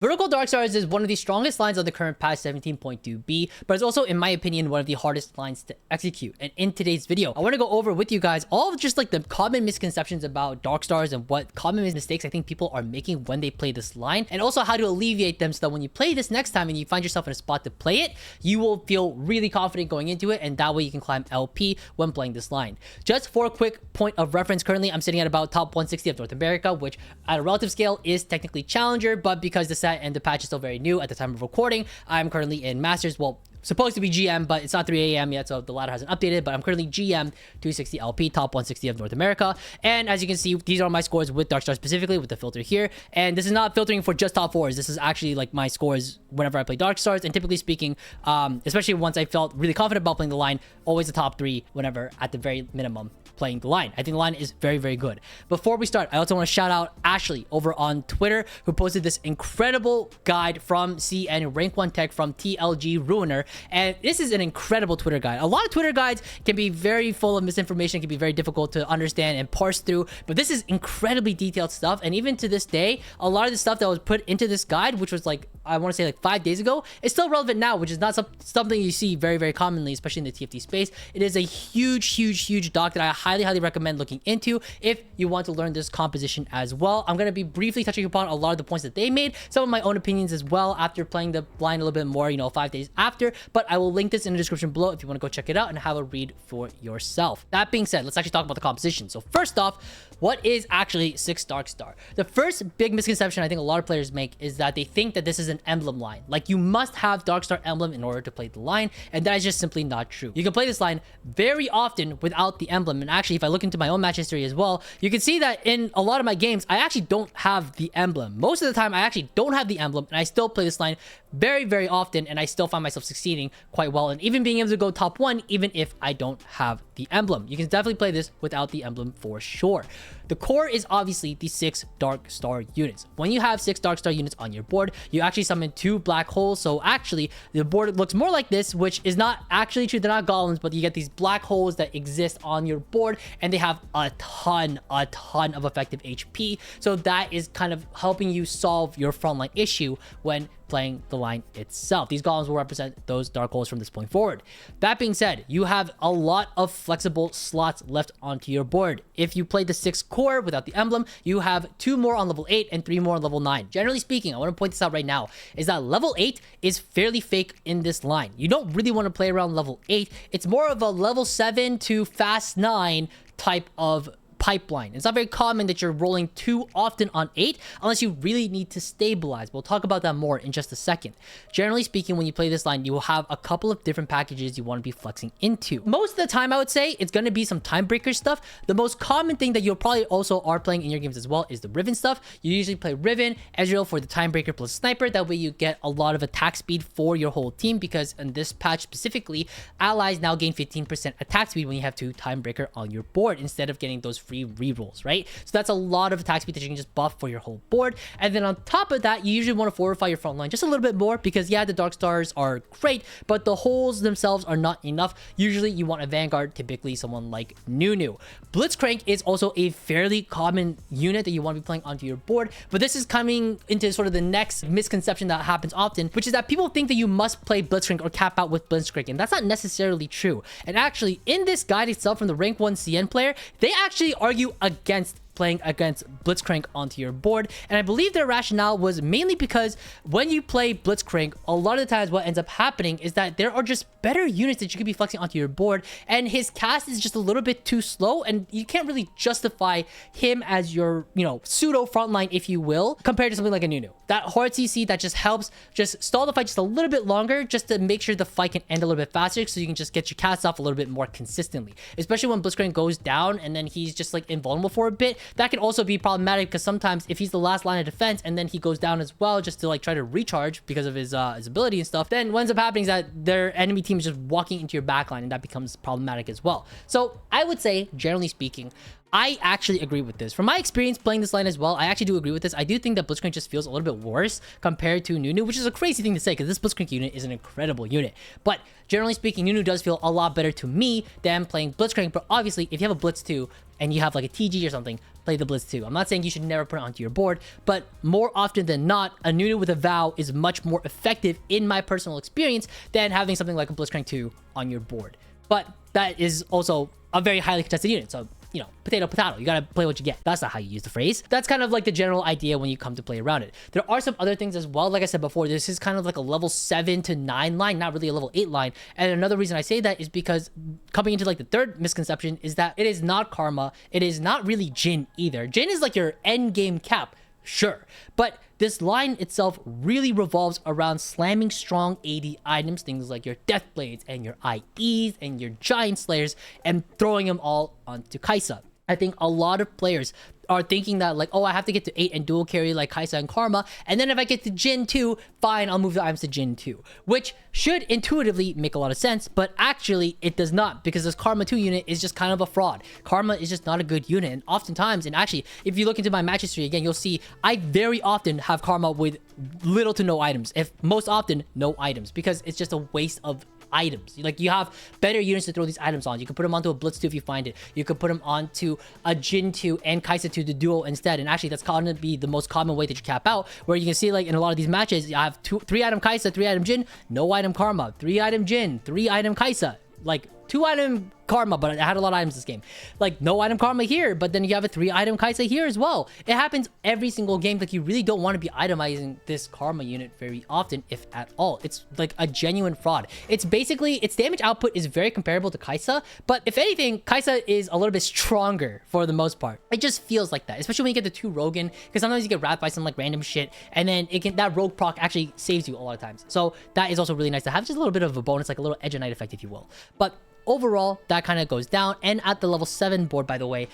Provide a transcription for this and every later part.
Vertical Dark Stars is one of the strongest lines on the current patch 17.2b, but it's also, in my opinion, one of the hardest lines to execute. And in today's video, I want to go over with you guys all of just like the common misconceptions about Dark Stars and what common mistakes I think people are making when they play this line, and also how to alleviate them so that when you play this next time and you find yourself in a spot to play it, you will feel really confident going into it, and that way you can climb LP when playing this line. Just for a quick point of reference, currently I'm sitting at about top 160 of North America, which at a relative scale is technically Challenger, but because the set and the patch is still very new at the time of recording, I'm currently in Masters. Well, supposed to be GM, but it's not 3 a.m. yet, so the ladder hasn't updated, but I'm currently GM 260 LP, top 160 of North America. And as you can see, these are my scores with Dark Star specifically, with the filter here. And this is not filtering for just top 4s. This is actually like my scores whenever I play Dark Stars. And typically speaking, especially once I felt really confident about playing the line, always the top 3 whenever, at the very minimum, playing the line. I think the line is very, very good. Before we start, I also want to shout out Ashley over on Twitter, who posted this incredible guide from CN Rank 1 Tech from TLG Ruiner. And this is an incredible Twitter guide. A lot of Twitter guides can be very full of misinformation, can be very difficult to understand and parse through, but this is incredibly detailed stuff. And even to this day, a lot of the stuff that was put into this guide, which was like, I want to say like 5 days ago, is still relevant now, which is not something you see very, very commonly, especially in the TFT space. It is a huge doc that I highly recommend looking into if you want to learn this composition as well. I'm going to be briefly touching upon a lot of the points that they made, some of my own opinions as well after playing the line a little bit more, 5 days after, but I will link this in the description below if you want to go check it out and have a read for yourself. That being said, let's actually talk about the composition. So first off, what is actually 6 Dark Star? The first big misconception I think a lot of players make is that they think that this is an emblem line. Like, you must have Dark Star emblem in order to play the line, and that is just simply not true. You can play this line very often without the emblem, and actually if I look into my own match history as well, you can see that in a lot of my games, I actually don't have the emblem. Most of the time, I actually don't have the emblem, and I still play this line very often, and I still find myself succeeding quite well, and even being able to go top 1 even if I don't have the emblem. You can definitely play this without the emblem for sure. The core is obviously the 6 Dark Star units. When you have 6 Dark Star units on your board, you actually summon 2 black holes. So actually, the board looks more like this, which is not actually true. They're not golems, but you get these black holes that exist on your board, and they have a ton of effective HP. So that is kind of helping you solve your frontline issue when playing the line itself. These golems will represent those dark holes from this point forward. That being said, you have a lot of flexible slots left onto your board. If you play the 6 core without the emblem, you have 2 more on level 8 and 3 more on level 9. Generally speaking, I want to point this out right now, is that level 8 is fairly fake in this line. You don't really want to play around level 8. It's more of a level 7 to fast 9 type of pipeline. It's not very common that you're rolling too often on 8 unless you really need to stabilize. We'll talk about that more in just a second. Generally speaking, when you play this line, you will have a couple of different packages you want to be flexing into. Most of the time, I would say it's going to be some time breaker stuff. The most common thing that you'll probably also are playing in your games as well is the Riven stuff. You usually play Riven, Ezreal for the time breaker plus sniper. That way you get a lot of attack speed for your whole team, because in this patch specifically, allies now gain 15% attack speed when you have 2 time breaker on your board instead of getting those free rerolls, right? So that's a lot of attack speed that you can just buff for your whole board. And then on top of that, you usually want to fortify your front line just a little bit more, because yeah, the Dark Stars are great, but the holes themselves are not enough. Usually you want a Vanguard, typically someone like Nunu. Blitzcrank is also a fairly common unit that you want to be playing onto your board, but this is coming into sort of the next misconception that happens often, which is that people think that you must play Blitzcrank or cap out with Blitzcrank, and that's not necessarily true. And actually, in this guide itself from the rank 1 CN player, they actually argue against playing against Blitzcrank onto your board, and I believe their rationale was mainly because when you play Blitzcrank, a lot of the times what ends up happening is that there are just better units that you could be flexing onto your board, and his cast is just a little bit too slow, and you can't really justify him as your, pseudo frontline, if you will, compared to something like a Nunu. That hard CC that just helps just stall the fight just a little bit longer, just to make sure the fight can end a little bit faster, so you can just get your cast off a little bit more consistently, especially when Blitzcrank goes down and then he's just like invulnerable for a bit. That can also be problematic, because sometimes if he's the last line of defense and then he goes down as well just to like try to recharge because of his ability and stuff, then what ends up happening is that their enemy team is just walking into your backline, and that becomes problematic as well. So I would say, generally speaking, I actually agree with this. From my experience playing this line as well, I actually do agree with this. I do think that Blitzcrank just feels a little bit worse compared to Nunu, which is a crazy thing to say because this Blitzcrank unit is an incredible unit. But generally speaking, Nunu does feel a lot better to me than playing Blitzcrank. But obviously, if you have a Blitz 2 and you have like a TG or something, play the Blitz too. I'm not saying you should never put it onto your board, but more often than not, a Nunu with a Vow is much more effective in my personal experience than having something like a Blitzcrank 2 on your board. But that is also a very highly contested unit, so you know, potato, potato. You gotta play what you get. That's not how you use the phrase. That's kind of like the general idea when you come to play around it. There are some other things as well. Like I said before, this is kind of like a level 7 to 9 line, not really a level 8 line. And another reason I say that is because coming into like the third misconception is that it is not Karma. It is not really Jin either. Jin is like your end game cap. Sure, but this line itself really revolves around slamming strong AD items, things like your Death Blades and your IEs and your Giant Slayers, and throwing them all onto Kai'Sa. I think a lot of players are thinking that like, oh, I have to get to 8 and dual carry like Kai'Sa and Karma, and then if I get to Jin 2, fine, I'll move the items to Jin 2, which should intuitively make a lot of sense, but actually it does not, because this Karma 2 unit is just kind of a fraud. Karma is just not a good unit, and oftentimes, and actually, if you look into my match history again, you'll see I very often have Karma with little to no items, if most often no items, because it's just a waste of items. Like, you have better units to throw these items on. You can put them onto a Blitz 2 if you find it. You could put them onto a Jin 2 and Kai'Sa 2 to duo instead. And actually, that's going to be the most common way that you cap out, where you can see like in a lot of these matches, you have 3 item Kai'Sa, 3 item Jin, no item Karma, 3 item Jin, 3 item Kai'Sa, like 2 item Karma, but I had a lot of items this game. Like, no item Karma here, but then you have a 3 item Kai'Sa here as well. It happens every single game. Like, you really don't want to be itemizing this Karma unit very often, if at all. It's like a genuine fraud. It's basically, its damage output is very comparable to Kai'Sa, but if anything, Kai'Sa is a little bit stronger for the most part. It just feels like that, especially when you get the 2 Rogan, because sometimes you get wrapped by some like random shit, and then that rogue proc actually saves you a lot of times. So that is also really nice to have, just a little bit of a bonus, like a little edge of night effect, if you will. But overall, that kind of goes down. And at the level 7 board, by the way,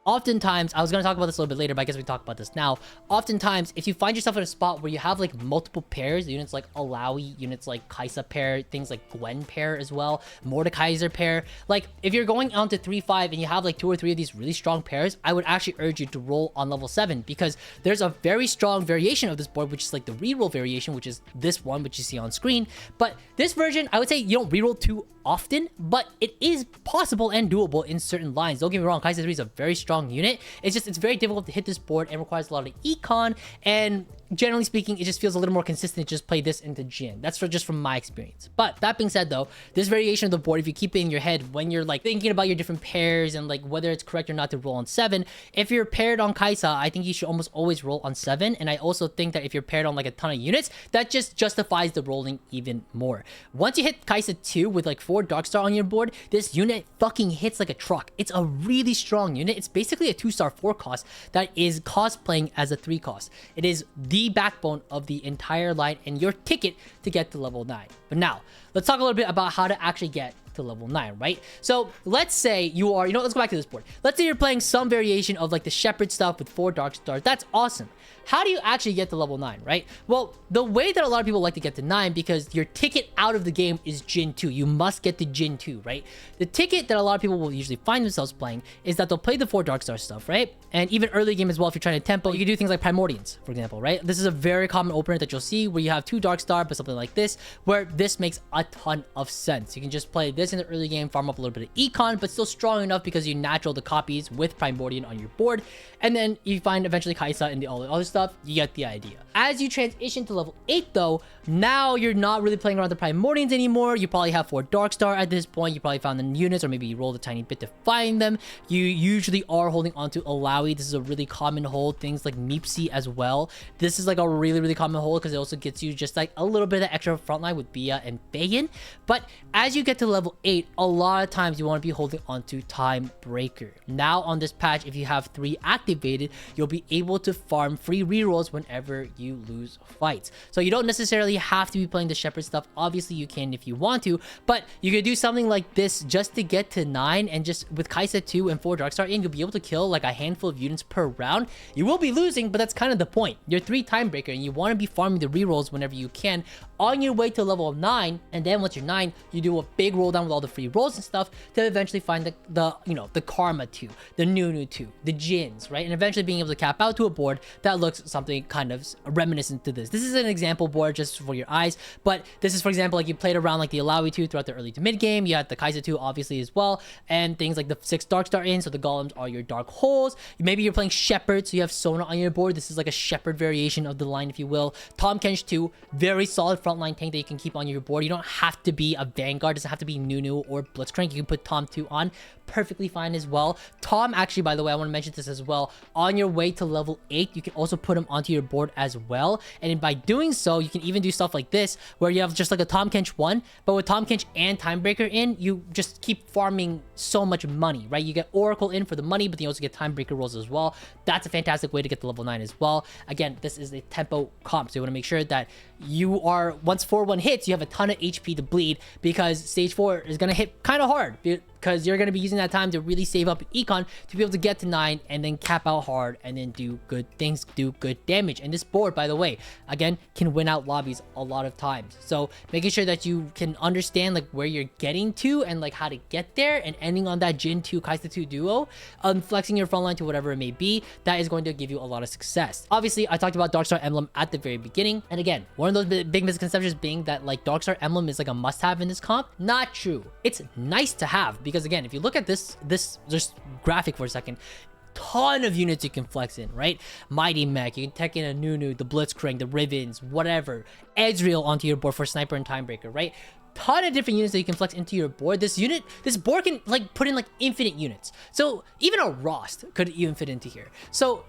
oftentimes, I was going to talk about this a little bit later, but I guess we talk about this now. Oftentimes, if you find yourself in a spot where you have like multiple pairs, units like Alawi, units like Kai'Sa pair, things like Gwen pair as well, Mordekaiser pair, like if you're going on to 3-5 and you have like 2 or 3 of these really strong pairs, I would actually urge you to roll on level 7, because there's a very strong variation of this board, which is like the reroll variation, which is this one, which you see on screen. But this version, I would say you don't reroll too often, but it is possible and doable in certain lines. Don't get me wrong, Kai'Sa 3 is a very strong unit. It's just, it's very difficult to hit this board and requires a lot of econ, and generally speaking, it just feels a little more consistent to just play this into Jin. That's just from my experience. But that being said though, this variation of the board, if you keep it in your head when you're like thinking about your different pairs and like whether it's correct or not to roll on 7, if you're paired on Kai'Sa, I think you should almost always roll on 7. And I also think that if you're paired on like a ton of units, that just justifies the rolling even more. Once you hit Kai'Sa 2 with like 4 Darkstar on your board, this unit fucking hits like a truck. It's a really strong unit. It's basically a 2-star 4 cost that is cosplaying as a 3 cost. It is the backbone of the entire line and your ticket to get to level 9. But now, let's talk a little bit about how to actually get to level 9, right? So let's say you are, let's go back to this board. Let's say you're playing some variation of like the Shepherd stuff with 4 Dark Stars. That's awesome. How do you actually get to level 9, right? Well, the way that a lot of people like to get to 9, because your ticket out of the game is Jin 2. You must get to Jin 2, right? The ticket that a lot of people will usually find themselves playing is that they'll play the 4 Dark Star stuff, right? And even early game as well, if you're trying to tempo, you can do things like Primordians, for example, right? This is a very common opener that you'll see where you have 2 Dark Star, but something like this, where this makes a ton of sense. You can just play this in the early game, farm up a little bit of econ, but still strong enough because you natural the copies with Primordian on your board. And then you find eventually Kai'Sa and all the other stuff. You get the idea. As you transition to level 8 though, now you're not really playing around the Primordians anymore. You probably have 4 Darkstar at this point. You probably found the units, or maybe you rolled a tiny bit to find them. You usually are holding onto Alawi. This is a really common hold. Things like Meepsy as well. This is like a really common hold because it also gets you just like a little bit of extra frontline with Bia and Bayan. But as you get to level 8, a lot of times you want to be holding onto Time Breaker. Now on this patch, if you have 3 activated, you'll be able to farm free rerolls whenever you lose fights. So you don't necessarily have to be playing the Shepherd stuff. Obviously you can if you want to, but you could do something like this just to get to 9, and just with Kai'Sa 2 and 4 Darkstar in, you'll be able to kill like a handful of units per round. You will be losing, but that's kind of the point. You're 3 Time Breaker and you want to be farming the rerolls whenever you can on your way to level 9, and then once you're 9, you do a big roll down down with all the free rolls and stuff to eventually find the Karma 2, the Nunu 2, the Jins, right? And eventually being able to cap out to a board that looks something kind of reminiscent to this. This is an example board just for your eyes, but this is, for example, like you played around like the Alawi 2 throughout the early to mid game. You had the Kaiser 2 obviously as well, and things like the 6 Darkstar in, so the golems are your dark holes. Maybe you're playing Shepherd, so you have Sona on your board. This is like a Shepherd variation of the line, if you will. Tahm Kench 2, very solid frontline tank that you can keep on your board. You don't have to be a Vanguard, it doesn't have to be Nunu or Blitzcrank. You can put Tahm 2 on, perfectly fine as well. Tahm, actually, by the way, I want to mention this as well. On your way to level 8, you can also put him onto your board as well. And by doing so, you can even do stuff like this, where you have just like a Tahm Kench 1, but with Tahm Kench and Timebreaker in, you just keep farming so much money, right? You get Oracle in for the money, but then you also get Timebreaker rolls as well. That's a fantastic way to get to level 9 as well. Again, this is a tempo comp, so you want to make sure that you are, once 4-1 hits, you have a ton of HP to bleed, because stage 4 is going to hit kind of hard, because you're going to be using that time to really save up econ to be able to get to 9 and then cap out hard and then do good things, do good damage. And this board, by the way, again, can win out lobbies a lot of times. So making sure that you can understand like where you're getting to and like how to get there, and ending on that Jin 2 Kai'Sa 2 duo, flexing your frontline to whatever it may be, that is going to give you a lot of success. Obviously, I talked about Darkstar Emblem at the very beginning, and again, one of those big misconceptions being that like Darkstar Emblem is like a must-have in this comp. Not true. It's nice to have, because again, if you look at this just graphic for a second, ton of units you can flex in, right? Mighty Mech, you can tech in a Nunu, the Blitzcrank, the Rivens, whatever. Ezreal onto your board for Sniper and Timebreaker, right? Ton of different units that you can flex into your board. This board can like put in like infinite units. So even a Rost could even fit into here. So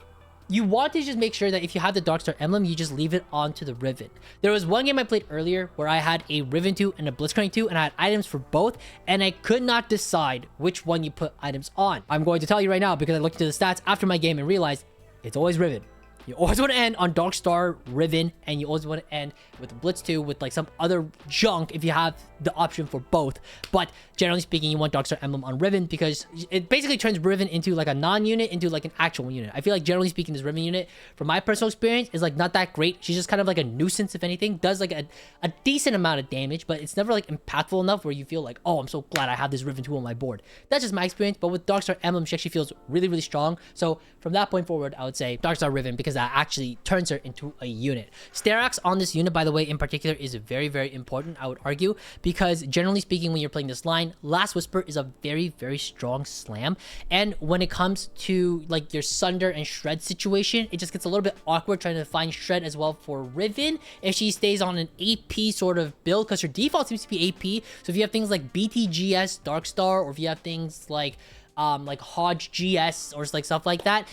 you want to just make sure that if you have the Darkstar Emblem, you just leave it onto the Riven. There was one game I played earlier where I had a Riven 2 and a Blitzcrank 2, and I had items for both, and I could not decide which one you put items on. I'm going to tell you right now, because I looked into the stats after my game and realized it's always Riven. You always want to end on Darkstar Riven, and you always want to end with Blitz 2 with like some other junk if you have the option for both. But generally speaking, you want Darkstar Emblem on Riven, because it basically turns Riven into like a non-unit into like an actual unit. I feel like generally speaking, this Riven unit, from my personal experience, is like not that great. She's just kind of like a nuisance, if anything. Does like a decent amount of damage, but it's never like impactful enough where you feel like, oh, I'm so glad I have this Riven 2 on my board. That's just my experience. But with Darkstar Emblem, she actually feels really, really strong. So from that point forward, I would say Darkstar Riven, because that actually turns her into a unit. Sterak's on this unit, by the way, in particular, is very, very important, I would argue, because generally speaking, when you're playing this line, Last Whisper is a very, very strong slam. And when it comes to like your Sunder and Shred situation, it just gets a little bit awkward trying to find Shred as well for Riven if she stays on an AP sort of build, because her default seems to be AP. So if you have things like BTGS Darkstar, or if you have things like Hodge GS or like stuff like that,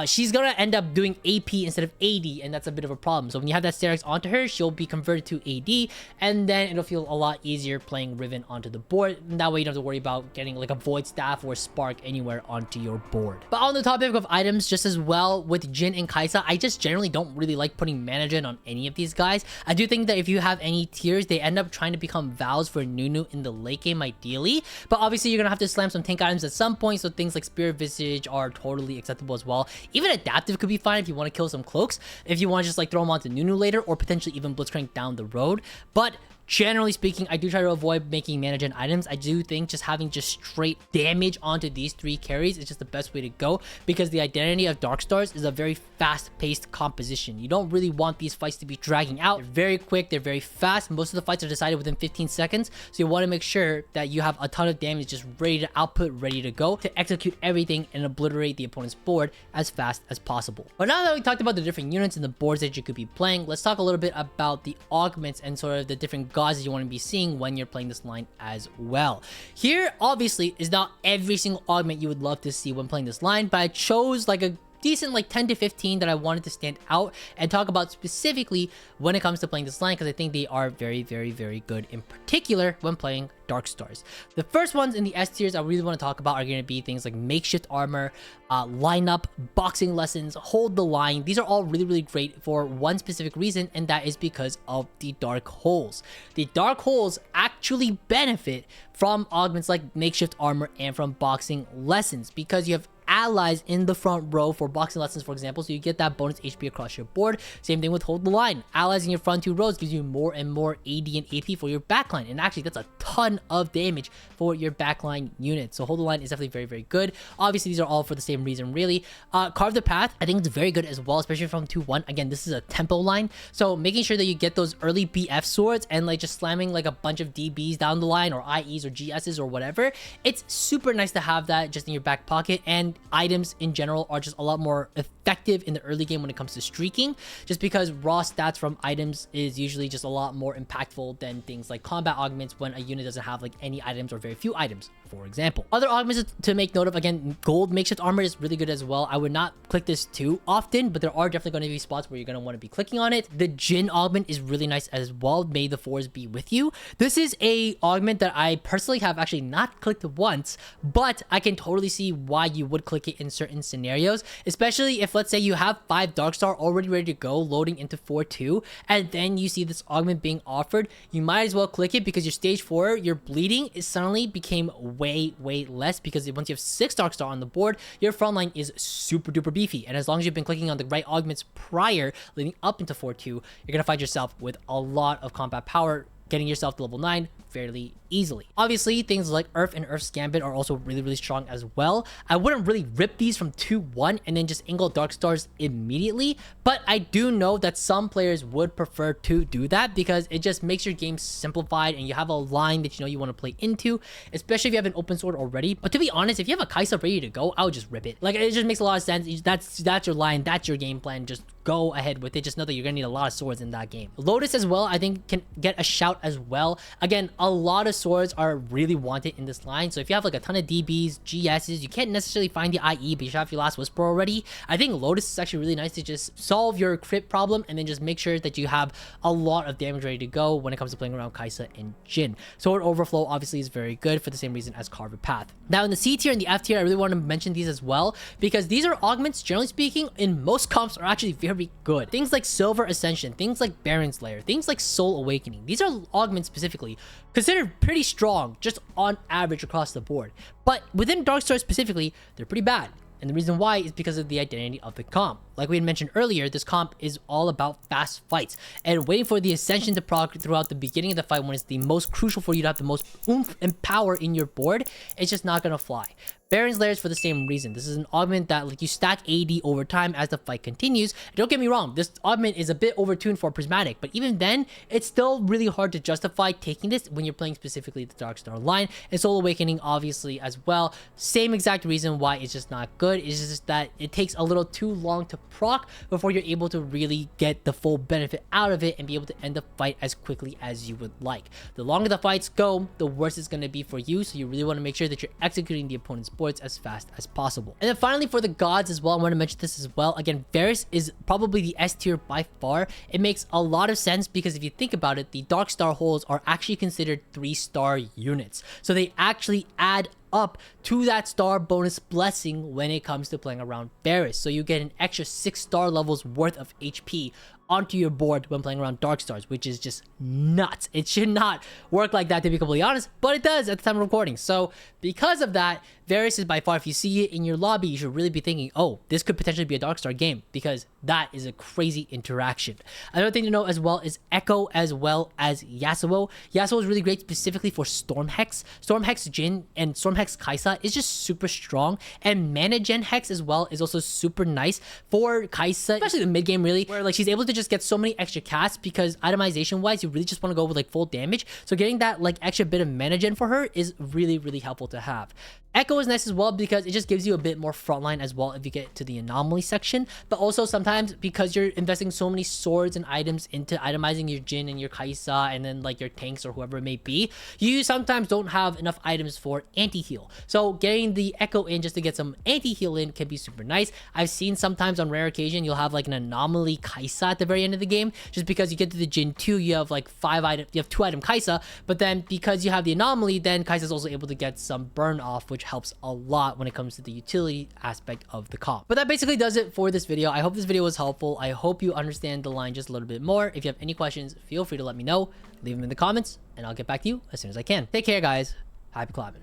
she's gonna end up doing AP instead of AD, and that's a bit of a problem. So when you have that Sterak's onto her, she'll be converted to AD, and then it'll feel a lot easier playing Riven onto the board. And that way you don't have to worry about getting like a Void Staff or Spark anywhere onto your board. But on the topic of items, just as well with Jin and Kai'Sa, I just generally don't really like putting Mana Gen on any of these guys. I do think that if you have any tiers, they end up trying to become Vows for Nunu in the late game ideally, but obviously you're gonna have to slam some tank items at some point. So things like Spirit Visage are totally acceptable as well. Even Adaptive could be fine if you want to kill some cloaks, if you want to just like throw them onto Nunu later, or potentially even Blitzcrank down the road. But generally speaking, I do try to avoid making Mana Gen items. I do think just having just straight damage onto these 3 carries is just the best way to go, because the identity of Darkstars is a very fast-paced composition. You don't really want these fights to be dragging out. They're very quick, they're very fast. Most of the fights are decided within 15 seconds, so you want to make sure that you have a ton of damage just ready to output, ready to go, to execute everything and obliterate the opponent's board as fast as possible. But now that we talked about the different units and the boards that you could be playing, let's talk a little bit about the augments and sort of the different gods that you want to be seeing when you're playing this line as well. Here, obviously, is not every single augment you would love to see when playing this line, but I chose like a decent like 10 to 15 that I wanted to stand out and talk about specifically when it comes to playing this line, because I think they are very, very, very good, in particular when playing Darkstars. The first ones in the S tiers I really want to talk about are going to be things like Makeshift Armor, Lineup, Boxing Lessons, Hold the Line. These are all really, really great for one specific reason, and that is because of the Dark Holes. The Dark Holes actually benefit from augments like Makeshift Armor and from Boxing Lessons, because you have allies in the front row for boxing lessons, for example, so you get that bonus HP across your board. Same thing with hold the line. Allies in your front 2 rows gives you more and more AD and AP for your backline, and actually that's a ton of damage for your backline unit. So hold the line is definitely very, very good. Obviously, these are all for the same reason, really. Carve the path, I think it's very good as well, especially from 2-1. Again, this is a tempo line, so making sure that you get those early BF swords and like just slamming like a bunch of DBs down the line, or IEs or GSs or whatever, it's super nice to have that just in your back pocket. And items in general are just a lot more effective in the early game when it comes to streaking, just because raw stats from items is usually just a lot more impactful than things like combat augments when a unit doesn't have like any items or very few items, for example. Other augments to make note of, again, gold makeshift armor is really good as well. I would not click this too often, but there are definitely going to be spots where you're going to want to be clicking on it. The Jin augment is really nice as well. May the fours be with you. This is a augment that I personally have actually not clicked once, but I can totally see why you would click it in certain scenarios, especially if, let's say, you have 5 Darkstar already ready to go loading into 4-2, and then you see this augment being offered. You might as well click it, because your stage 4, your bleeding is suddenly became way less, because once you have 6 Darkstar on the board, your front line is super duper beefy. And as long as you've been clicking on the right augments prior leading up into 4-2, you're gonna find yourself with a lot of combat power, getting yourself to level 9 fairly easily. Obviously, things like Earth and Earth's Gambit are also really strong as well. I wouldn't really rip these from 2-1 and then just angle Darkstars immediately, but I do know that some players would prefer to do that, because it just makes your game simplified and you have a line that you know you want to play into, especially if you have an open sword already. But to be honest, if you have a Kaisa ready to go, I would just rip it. Like, it just makes a lot of sense. That's your line, that's your game plan. Just go ahead with it. Just know that you're gonna need a lot of swords in that game. Lotus as well, I think, can get a shout as well. Again, a lot of swords are really wanted in this line, so if you have like a ton of DBs, GSs, you can't necessarily find the IE, but you should have your last whisper already. I think Lotus is actually really nice to just solve your crit problem and then just make sure that you have a lot of damage ready to go when it comes to playing around Kaisa and Jin. Sword Overflow obviously is very good for the same reason as Carve a Path. Now in the C tier and the F tier, I really want to mention these as well, because these are augments, generally speaking, in most comps are actually very good. Things like Silver Ascension, things like Baron's Lair, things like Soul Awakening, these are augments specifically considered pretty strong just on average across the board, but within Darkstar specifically, they're pretty bad. And the reason why is because of the identity of the comp. Like we had mentioned earlier, this comp is all about fast fights and waiting for the Ascension to proc throughout the beginning of the fight, when it's the most crucial for you to have the most oomph and power in your board. It's just not gonna fly. Baron's Lair is for the same reason. This is an augment that like you stack AD over time as the fight continues. Don't get me wrong, this augment is a bit overtuned for Prismatic, but even then, it's still really hard to justify taking this when you're playing specifically the Darkstar line. And Soul Awakening obviously as well. Same exact reason why it's just not good. It's just that it takes a little too long to proc before you're able to really get the full benefit out of it and be able to end the fight as quickly as you would like. The longer the fights go, the worse it's going to be for you, so you really want to make sure that you're executing the opponent's boards as fast as possible. And then finally, for the gods as well, I want to mention this as well. Again, Varus is probably the S tier by far. It makes a lot of sense, because if you think about it, the Darkstar holes are actually considered 3-star units, so they actually add up to that star bonus blessing when it comes to playing around Varus. So you get an extra 6-star levels worth of HP onto your board when playing around Darkstars, which is just nuts. It should not work like that, to be completely honest, but it does at the time of recording. So because of that, Varus is by far, if you see it in your lobby, you should really be thinking, oh, this could potentially be a Darkstar game, because that is a crazy interaction. Another thing to note as well is Echo as well as Yasuo. Yasuo is really great specifically for Storm Hex. Storm Hex Jin and Storm Hex Kaisa is just super strong, and Mana Gen Hex as well is also super nice for Kaisa, especially the mid game really, where like she's able to just get so many extra casts, because itemization wise, you really just want to go with like full damage. So getting that like extra bit of mana gen for her is really helpful to have. Echo is nice as well, because it just gives you a bit more frontline as well if you get to the anomaly section, but also sometimes because you're investing so many swords and items into itemizing your Jin and your Kaisa and then like your tanks or whoever it may be, you sometimes don't have enough items for anti-heal. So getting the Echo in just to get some anti-heal in can be super nice. I've seen sometimes on rare occasion you'll have like an anomaly Kaisa at the very end of the game, just because you get to the Jin 2, you have like 5 items, you have 2 item Kaisa, but then because you have the anomaly, then Kaisa is also able to get some burn off, which helps a lot when it comes to the utility aspect of the comp. But that basically does it for this video. I hope this video was helpful. I hope you understand the line just a little bit more. If you have any questions, feel free to let me know. Leave them in the comments and I'll get back to you as soon as I can. Take care, guys. Happy clubbing.